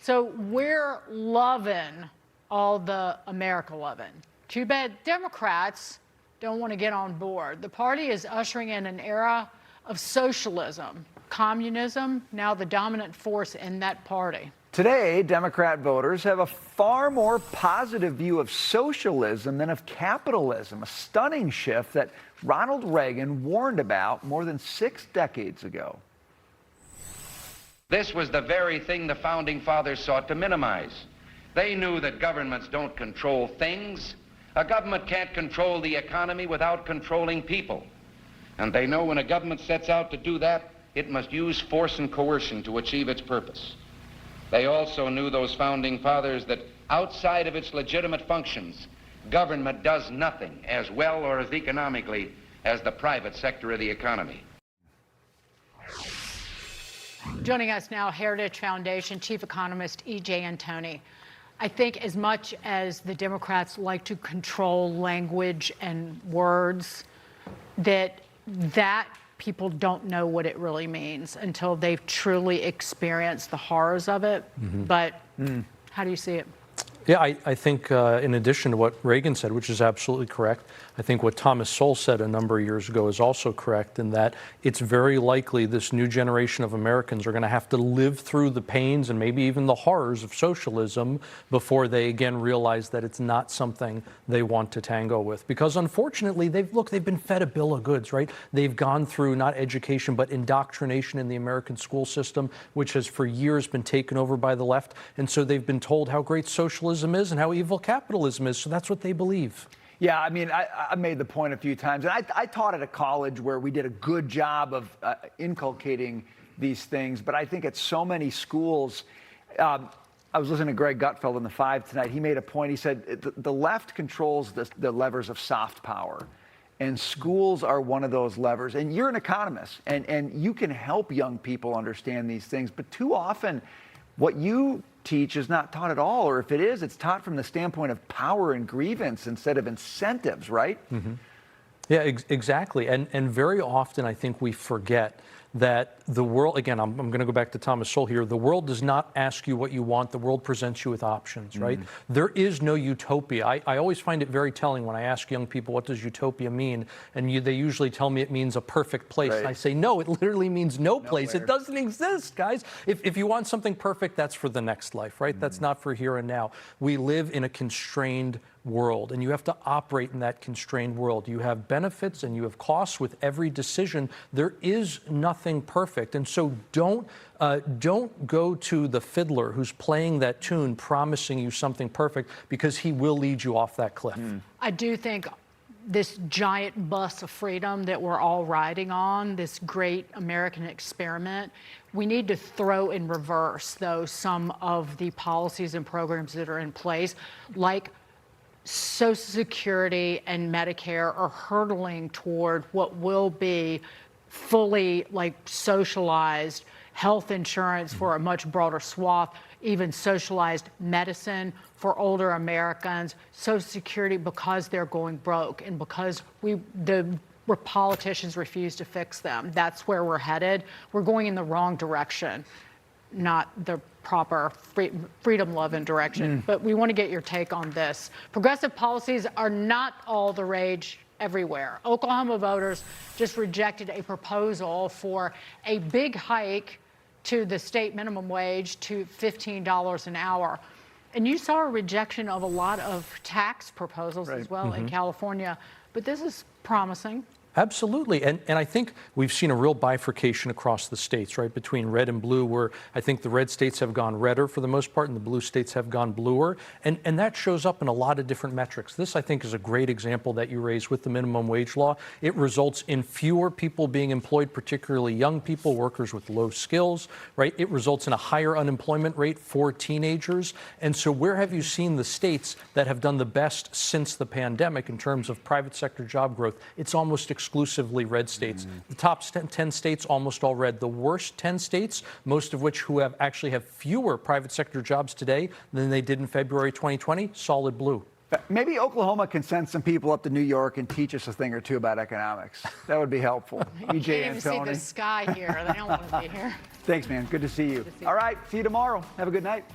So we're loving all the America loving. Too bad Democrats don't want to get on board. The party is ushering in an era of socialism. Communism, now the dominant force in that party. Today, Democrat voters have a far more positive view of socialism than of capitalism, a stunning shift that Ronald Reagan warned about more than 6 decades ago. This was the very thing the Founding Fathers sought to minimize. They knew that governments don't control things. A government can't control the economy without controlling people. And they know when a government sets out to do that, it must use force and coercion to achieve its purpose. They also knew, those Founding Fathers, that outside of its legitimate functions, government does nothing as well or as economically as the private sector of the economy. Joining us now, Heritage Foundation Chief Economist EJ Antoni. I think as much as the Democrats like to control language and words, that people don't know what it really means until they've truly experienced the horrors of it. But how do you see it? Yeah, I think in addition to what Reagan said, which is absolutely correct, I think what Thomas Sowell said a number of years ago is also correct, in that it's very likely this new generation of Americans are going to have to live through the pains and maybe even the horrors of socialism before they again realize that it's not something they want to tango with. Because unfortunately, they've been fed a bill of goods, right? They've gone through not education, but indoctrination in the American school system, which has for years been taken over by the left. And so they've been told how great socialism is and how evil capitalism is. So that's what they believe. Yeah, I mean, I made the point a few times, and I taught at a college where we did a good job of inculcating these things, but I think at so many schools, I was listening to Greg Gutfeld in The Five tonight. He made a point. He said the left controls the levers of soft power, and schools are one of those levers. And you're an economist, and you can help young people understand these things, but too often what you teach is not taught at all, or if it is, it's taught from the standpoint of power and grievance instead of incentives, right? Yeah, exactly. And very often I think we forget that the world, again, I'm going to go back to Thomas Sowell here, the world does not ask you what you want, the world presents you with options, right? There is no utopia. I always find it very telling when I ask young people, what does utopia mean? And they usually tell me it means a perfect place. Right. And I say, no, it literally means no place. It doesn't exist, guys. If you want something perfect, that's for the next life, right? That's not for here and now. We live in a constrained world, and you have to operate in that constrained world. You have benefits and you have costs with every decision. There is nothing perfect, and so don't go to the fiddler who's playing that tune promising you something perfect, because he will lead you off that cliff. I do think this giant bus of freedom that we're all riding on, this great American experiment, we need to throw in reverse, though, some of the policies and programs that are in place, like Social Security and Medicare, are hurtling toward what will be fully socialized health insurance for a much broader swath, even socialized medicine for older Americans, Social Security because they're going broke and because the politicians refuse to fix them. That's where we're headed. We're going in the wrong direction, not the proper freedom-loving direction. But we want to get your take on this. Progressive policies are not all the rage everywhere. Oklahoma voters just rejected a proposal for a big hike to the state minimum wage to $15 an hour. And you saw a rejection of a lot of tax proposals as well in California. But this is promising. Absolutely. And I think we've seen a real bifurcation across the states, right, between red and blue, where I think the red states have gone redder for the most part and the blue states have gone bluer. And that shows up in a lot of different metrics. This, I think, is a great example that you raised with the minimum wage law. It results in fewer people being employed, particularly young people, workers with low skills, right? It results in a higher unemployment rate for teenagers. And so where have you seen the states that have done the best since the pandemic in terms of private sector job growth? It's almost exclusively red states. The top 10 states, almost all red. The worst 10 states, most of which who actually have fewer private sector jobs today than they did in February 2020, solid blue. Maybe Oklahoma can send some people up to New York and teach us a thing or two about economics. That would be helpful. EJ Antoni. You can't even see the sky here. They don't want to be here. Thanks, man. Good to see you. All right. See you tomorrow. Have a good night.